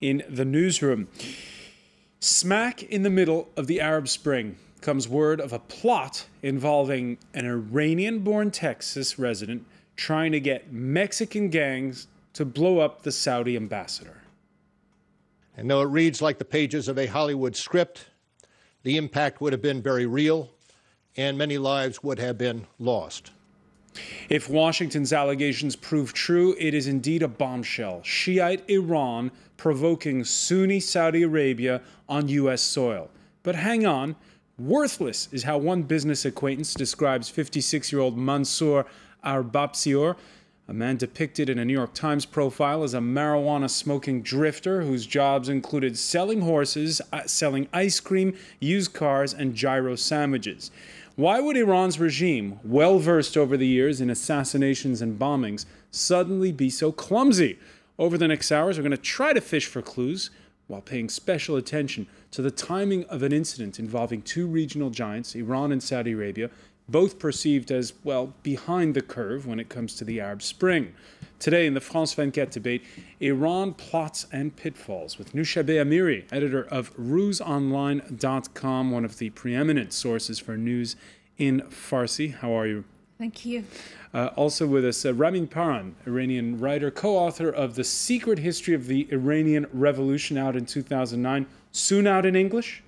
in the newsroom. Smack in the middle of the Arab Spring comes word of a plot involving an Iranian-born Texas resident trying to get Mexican gangs to blow up the Saudi ambassador. And though it reads like the pages of a Hollywood script, the impact would have been very real, and many lives would have been lost. If Washington's allegations prove true, it is indeed a bombshell. Shiite Iran provoking Sunni Saudi Arabia on U.S. soil. But hang on, worthless is how one business acquaintance describes 56-year-old Mansour Arbabsior, a man depicted in a New York Times profile as a marijuana-smoking drifter whose jobs included selling horses, selling ice cream, used cars, and gyro sandwiches. Why would Iran's regime, well-versed over the years in assassinations and bombings, suddenly be so clumsy? Over the next hours, we're going to try to fish for clues while paying special attention to the timing of an incident involving two regional giants, Iran and Saudi Arabia, both perceived as, well, behind the curve when it comes to the Arab Spring. Today in the France 24 debate, Iran plots and pitfalls with Nushabeh Amiri, editor of RusOnline.com, one of the preeminent sources for news in Farsi. How are you? Thank you. Also with us, Ramin Paran, Iranian writer, co-author of The Secret History of the Iranian Revolution, out in 2009. Soon out in English?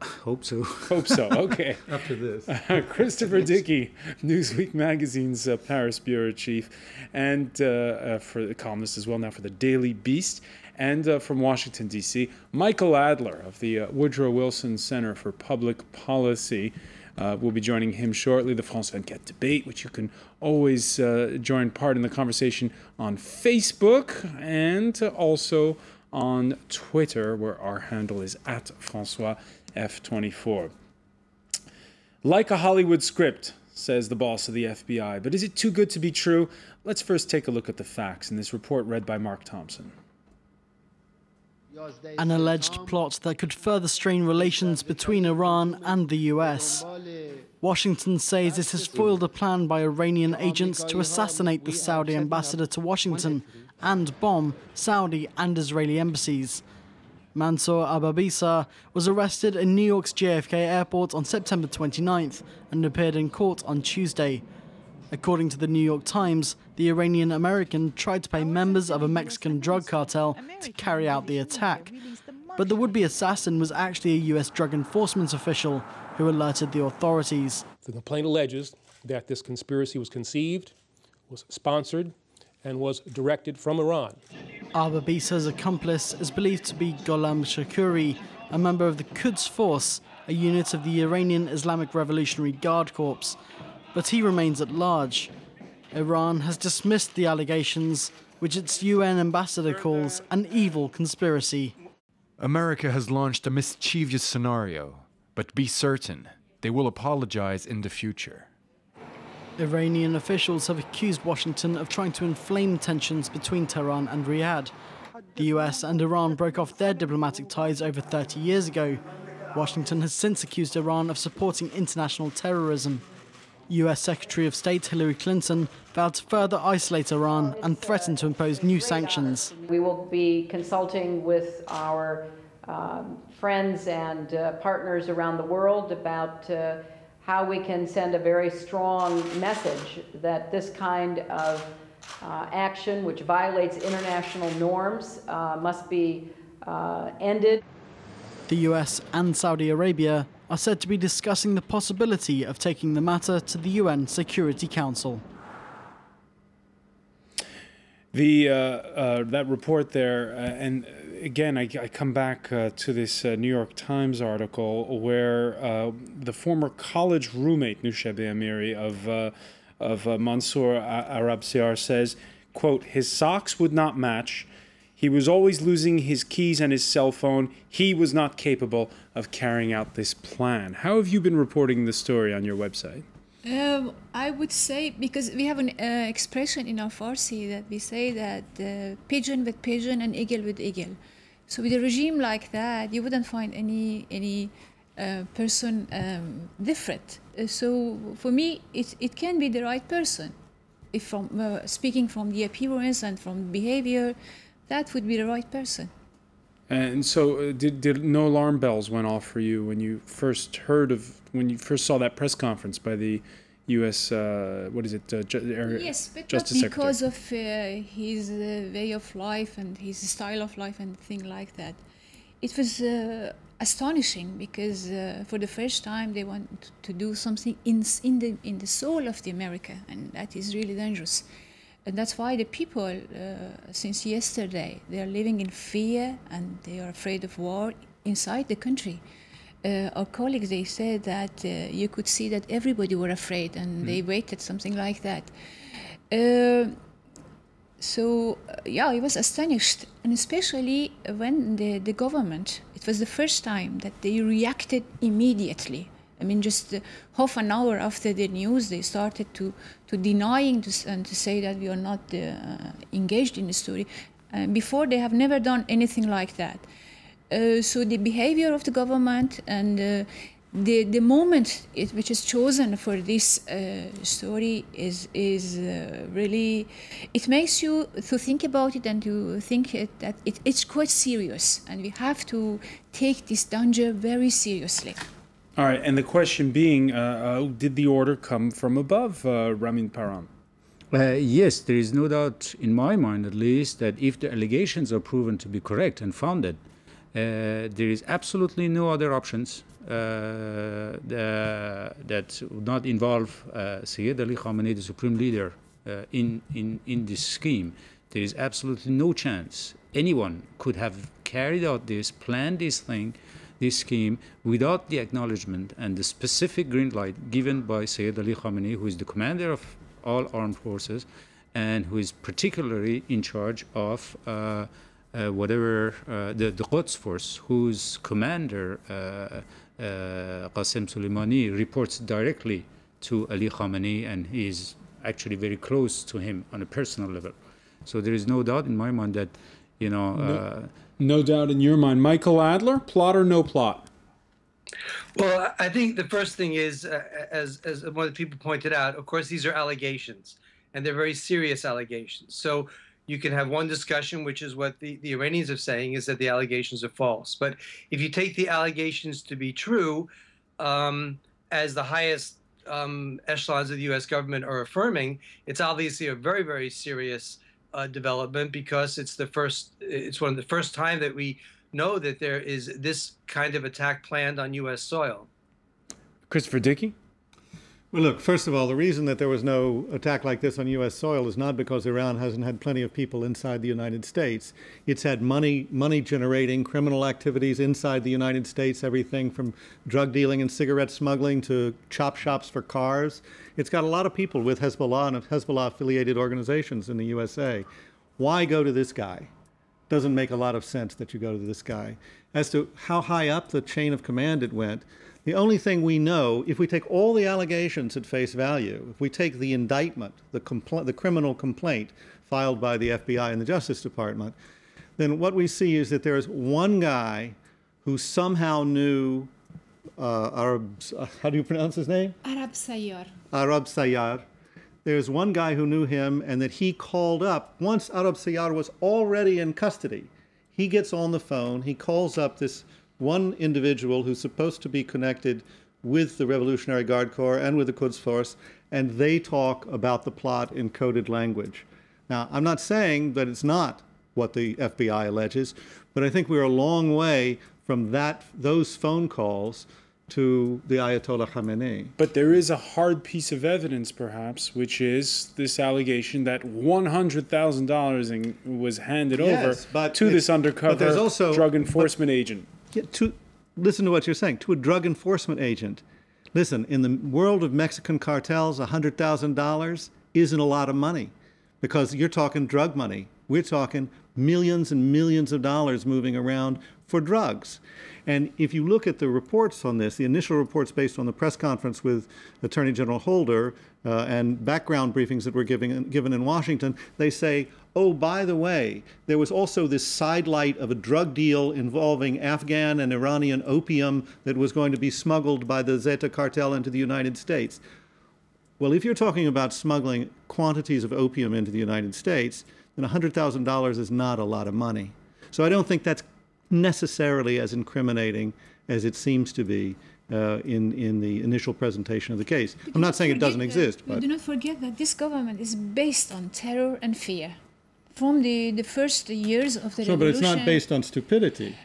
Hope so. Hope so, okay. After this. Christopher Dickey, Newsweek Magazine's Paris bureau chief, and for the columnist as well now for the Daily Beast, and from Washington, D.C., Michael Adler of the Woodrow Wilson Center for Public Policy. We'll be joining him shortly. The France 24 debate, which you can always join part in the conversation on Facebook and also on Twitter, where our handle is @FrancoisF24. Like a Hollywood script, says the boss of the FBI, but is it too good to be true? Let's first take a look at the facts in this report read by Mark Thompson. An alleged plot that could further strain relations between Iran and the US. Washington says it has foiled a plan by Iranian agents to assassinate the Saudi ambassador to Washington and bomb Saudi and Israeli embassies. Mansour Arbabsior was arrested in New York's JFK airport on September 29th and appeared in court on Tuesday. According to the New York Times, the Iranian-American tried to pay members of a Mexican drug cartel to carry out the attack. But the would-be assassin was actually a U.S. drug enforcement official who alerted the authorities. The complaint alleges that this conspiracy was conceived, was sponsored, and was directed from Iran. Arbabsior's accomplice is believed to be Gholam Shakuri, a member of the Quds Force, a unit of the Iranian Islamic Revolutionary Guard Corps. But he remains at large. Iran has dismissed the allegations, which its UN ambassador calls an evil conspiracy. America has launched a mischievous scenario, but be certain they will apologize in the future. Iranian officials have accused Washington of trying to inflame tensions between Tehran and Riyadh. The US and Iran broke off their diplomatic ties over 30 years ago. Washington has since accused Iran of supporting international terrorism. US Secretary of State Hillary Clinton vowed to further isolate Iran and threatened to impose new sanctions. We will be consulting with our friends and partners around the world about how we can send a very strong message that this kind of action, which violates international norms, must be ended. The US and Saudi Arabia are said to be discussing the possibility of taking the matter to the UN Security Council. That report there, and again, I come back to this New York Times article where the former college roommate, Nushabeh Amiri, of Mansour Arbabsior says, quote, his socks would not match. He was always losing his keys and his cell phone. He was not capable of carrying out this plan. How have you been reporting the story on your website? I would say, because we have an expression in our Farsi that we say that pigeon with pigeon and eagle with eagle. So with a regime like that, you wouldn't find any person different. So for me, it can be the right person. If from speaking from the appearance and from behavior, that would be the right person. And so, did no alarm bells went off for you when you first saw that press conference by the U.S. Yes, but Justice not because Secretary? of his way of life and his style of life and thing like that. It was astonishing because for the first time they want to do something in the soul of the America, and that is really dangerous. And that's why the people, since yesterday, they are living in fear and they are afraid of war inside the country. Our colleagues, they said that you could see that everybody were afraid and they waited, something like that. Yeah, I was astonished, and especially when the government, it was the first time that they reacted immediately. I mean, just half an hour after the news, they started to denying this and to say that we are not engaged in the story. Before, they have never done anything like that. So the behavior of the government and the moment which is chosen for this story is really, it makes you to think about it and to think that it's quite serious, and we have to take this danger very seriously. All right, and the question being, did the order come from above, Ramin Paran? Yes, there is no doubt in my mind, at least, that if the allegations are proven to be correct and founded, there is absolutely no other options that would not involve Sayyid Ali Khamenei, the supreme leader, in this scheme. There is absolutely no chance anyone could have carried out this, planned this scheme, without the acknowledgement and the specific green light given by Sayyid Ali Khamenei, who is the commander of all armed forces and who is particularly in charge of the Quds force, whose commander Qasem Soleimani reports directly to Ali Khamenei, and he is actually very close to him on a personal level. So there is no doubt in my mind that, no doubt in your mind. Michael Adler, plot or no plot? Well, I think the first thing is, as one of the people pointed out, of course, these are allegations, and they're very serious allegations. So you can have one discussion, which is what the Iranians are saying, is that the allegations are false. But if you take the allegations to be true, as the highest echelons of the U.S. government are affirming, it's obviously a very, very serious development, because it's one of the first time that we know that there is this kind of attack planned on U.S. soil. Christopher Dickey? Well, look, first of all, the reason that there was no attack like this on U.S. soil is not because Iran hasn't had plenty of people inside the United States. It's had money-generating criminal activities inside the United States, everything from drug dealing and cigarette smuggling to chop shops for cars. It's got a lot of people with Hezbollah and Hezbollah-affiliated organizations in the USA. Why go to this guy? Doesn't make a lot of sense that you go to this guy. As to how high up the chain of command it went, the only thing we know, if we take all the allegations at face value, if we take the indictment, the criminal complaint filed by the FBI and the Justice Department, then what we see is that there is one guy who somehow knew Arabs, how do you pronounce his name? Arab Sayyar. Arab Sayyar. There's one guy who knew him, and that he called up once Arab Sayyar was already in custody. He gets on the phone, he calls up this one individual who's supposed to be connected with the Revolutionary Guard Corps and with the Quds Force, and they talk about the plot in coded language. Now, I'm not saying that it's not what the FBI alleges, but I think we're a long way from those phone calls to the Ayatollah Khamenei. But there is a hard piece of evidence, perhaps, which is this allegation that $100,000 was handed over to this undercover drug enforcement agent. Listen to what you're saying, to a drug enforcement agent. Listen, in the world of Mexican cartels, $100,000 isn't a lot of money, because you're talking drug money. We're talking millions and millions of dollars moving around for drugs. And if you look at the reports on this, the initial reports based on the press conference with Attorney General Holder and background briefings that were given in Washington, they say, oh, by the way, there was also this sidelight of a drug deal involving Afghan and Iranian opium that was going to be smuggled by the Zeta cartel into the United States. Well, if you're talking about smuggling quantities of opium into the United States, then $100,000 is not a lot of money. So I don't think that's necessarily as incriminating as it seems to be in the initial presentation of the case. I'm not saying it doesn't exist, but do not forget that this government is based on terror and fear. From the first years of the revolution. But it's not based on stupidity.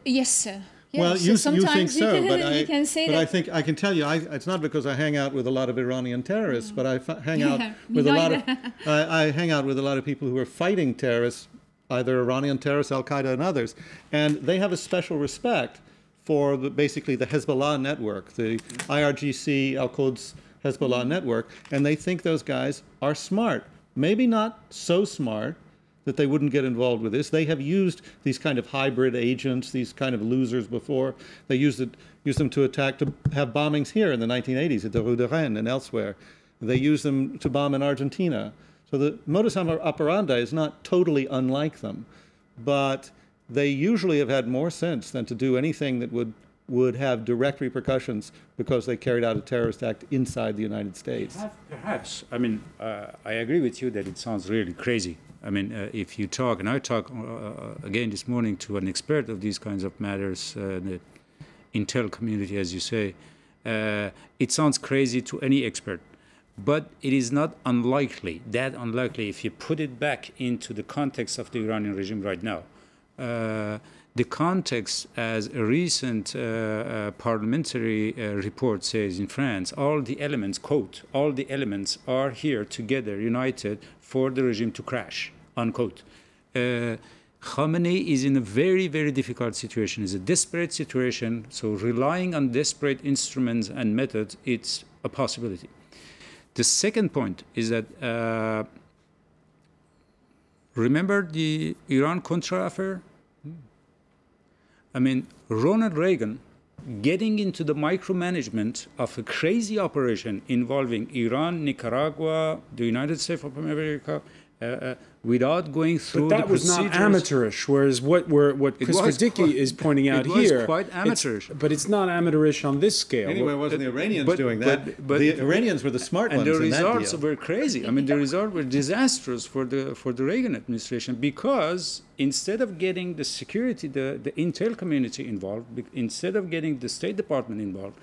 Yes, sir. Yes, well, you think so, but I think I can tell you, it's not because I hang out with a lot of Iranian terrorists, but I hang out with a lot of I hang out with a lot of people who are fighting terrorists, either Iranian terrorists, Al Qaeda, and others, and they have a special respect for basically the Hezbollah network, the IRGC, Al-Quds Hezbollah network, and they think those guys are smart. Maybe not so smart that they wouldn't get involved with this. They have used these kind of hybrid agents, these kind of losers before. They used them to have bombings here in the 1980s at the Rue de Rennes and elsewhere. They used them to bomb in Argentina. So the modus operandi is not totally unlike them, but they usually have had more sense than to do anything that would have direct repercussions because they carried out a terrorist act inside the United States. Perhaps. I mean, I agree with you that it sounds really crazy. I mean, if you talk, and I talked again this morning to an expert of these kinds of matters, the intel community, as you say, it sounds crazy to any expert. But it is not unlikely, that unlikely, if you put it back into the context of the Iranian regime right now. The context, as a recent parliamentary report says in France, all the elements, quote, all the elements are here together, united, for the regime to crash, unquote. Khamenei is in a very, very difficult situation. It's a desperate situation, so relying on desperate instruments and methods, it's a possibility. The second point is that, remember the Iran-Contra affair? I mean, Ronald Reagan getting into the micromanagement of a crazy operation involving Iran, Nicaragua, the United States of America, without going through the procedures. But that was not amateurish, whereas what Christopher Dickey is pointing out here... It was quite amateurish. But it's not amateurish on this scale. Anyway, it wasn't the Iranians doing that. The Iranians were the smart ones in that deal. And the results were crazy. I mean, the results were disastrous for the Reagan administration because instead of getting the security, the intel community involved, instead of getting the State Department involved,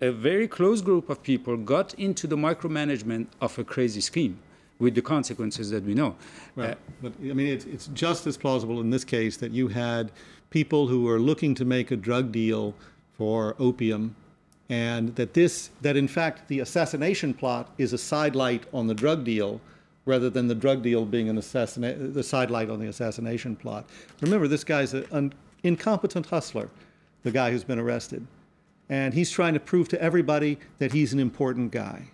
a very close group of people got into the micromanagement of a crazy scheme, with the consequences that we know. Well, but I mean, it's just as plausible in this case that you had people who were looking to make a drug deal for opium, and that in fact the assassination plot is a sidelight on the drug deal, rather than the drug deal being the sidelight on the assassination plot. Remember, this guy's an incompetent hustler, the guy who's been arrested, and he's trying to prove to everybody that he's an important guy.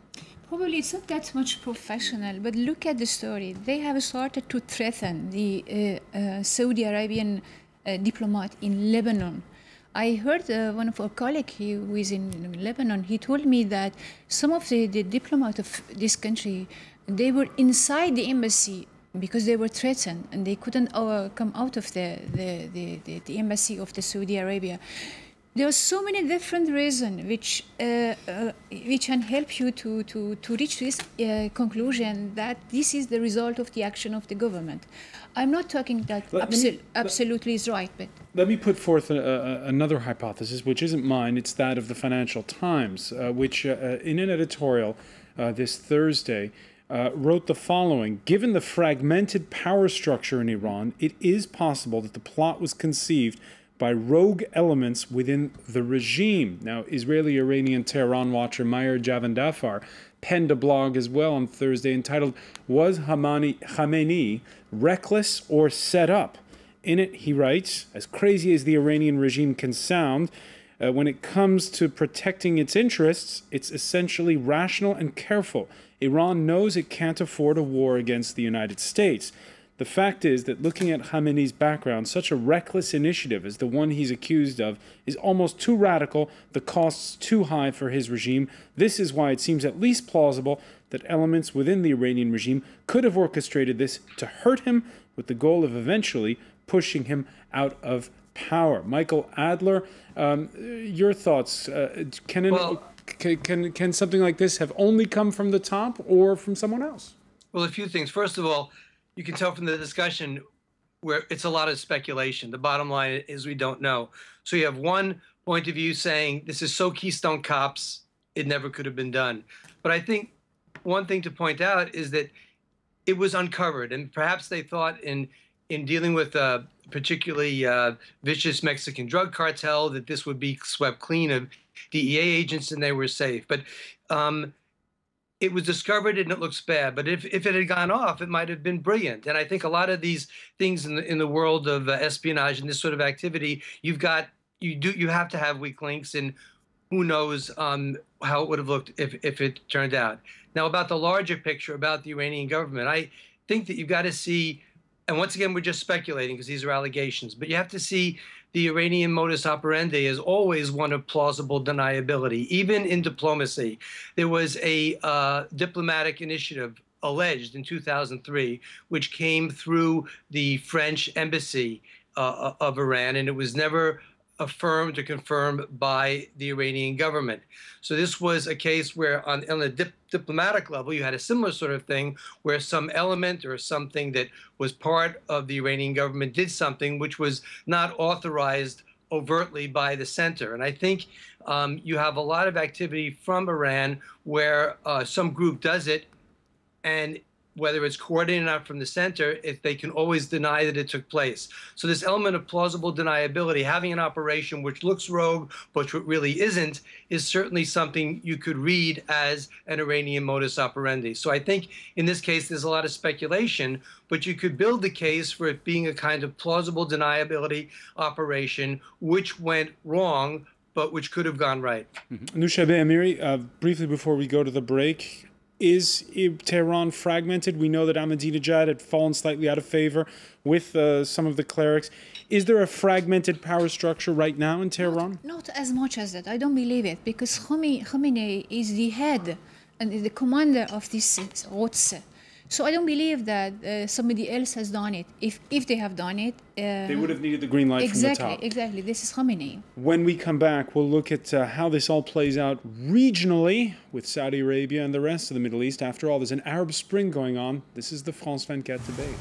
Probably it's not that much professional, but look at the story. They have started to threaten the Saudi Arabian diplomat in Lebanon. I heard one of our colleagues who is in Lebanon, he told me that some of the diplomats of this country, they were inside the embassy because they were threatened and they couldn't come out of the embassy of the Saudi Arabia. There are so many different reasons which can help you to reach this conclusion that this is the result of the action of the government. I'm not talking that absolutely is right, but... Let me put forth another hypothesis, which isn't mine. It's that of the Financial Times, which in an editorial this Thursday wrote the following: given the fragmented power structure in Iran, it is possible that the plot was conceived by rogue elements within the regime. Now, Israeli-Iranian Tehran watcher Meir Javandafar penned a blog as well on Thursday entitled, "Was Khamenei reckless or set up?" In it, he writes, as crazy as the Iranian regime can sound, when it comes to protecting its interests, it's essentially rational and careful. Iran knows it can't afford a war against the United States. The fact is that looking at Khamenei's background, such a reckless initiative as the one he's accused of is almost too radical, the costs too high for his regime. This is why it seems at least plausible that elements within the Iranian regime could have orchestrated this to hurt him with the goal of eventually pushing him out of power. Michael Adler, your thoughts? Can something like this have only come from the top or from someone else? Well, a few things. First of all, you can tell from the discussion, where it's a lot of speculation. The bottom line is we don't know. So you have one point of view saying this is so Keystone Cops, it never could have been done. But I think one thing to point out is that it was uncovered, and perhaps they thought in dealing with a particularly vicious Mexican drug cartel that this would be swept clean of DEA agents and they were safe. But it was discovered and it looks bad. But if it had gone off, it might have been brilliant. And I think a lot of these things in the world of espionage and this sort of activity, you have to have weak links, and who knows how it would have looked if it turned out. Now, about the larger picture about the Iranian government, I think that you've got to see, and once again, we're just speculating because these are allegations, but you have to see the Iranian modus operandi as always one of plausible deniability. Even in diplomacy, there was a diplomatic initiative alleged in 2003, which came through the French embassy of Iran, and it was never affirmed or confirmed by the Iranian government. So this was a case where on a diplomatic level, you had a similar sort of thing where some element or something that was part of the Iranian government did something which was not authorized overtly by the center. And I think you have a lot of activity from Iran where some group does it, and whether it's coordinated or not from the center, if they can always deny that it took place. So this element of plausible deniability, having an operation which looks rogue, but what really isn't, is certainly something you could read as an Iranian modus operandi. So I think in this case, there's a lot of speculation, but you could build the case for it being a kind of plausible deniability operation, which went wrong, but which could have gone right. Nushabeh Amiri, briefly before we go to the break, is Tehran fragmented? We know that Ahmadinejad had fallen slightly out of favor with some of the clerics. Is there a fragmented power structure right now in Tehran? Not as much as that. I don't believe it, because Khomeini is the head and the commander of this Quds. So I don't believe that somebody else has done it. If they have done it, they would have needed the green light from the top. Exactly. This is Khomeini. When we come back, we'll look at how this all plays out regionally with Saudi Arabia and the rest of the Middle East. After all, there's an Arab Spring going on. This is the France 24 debate.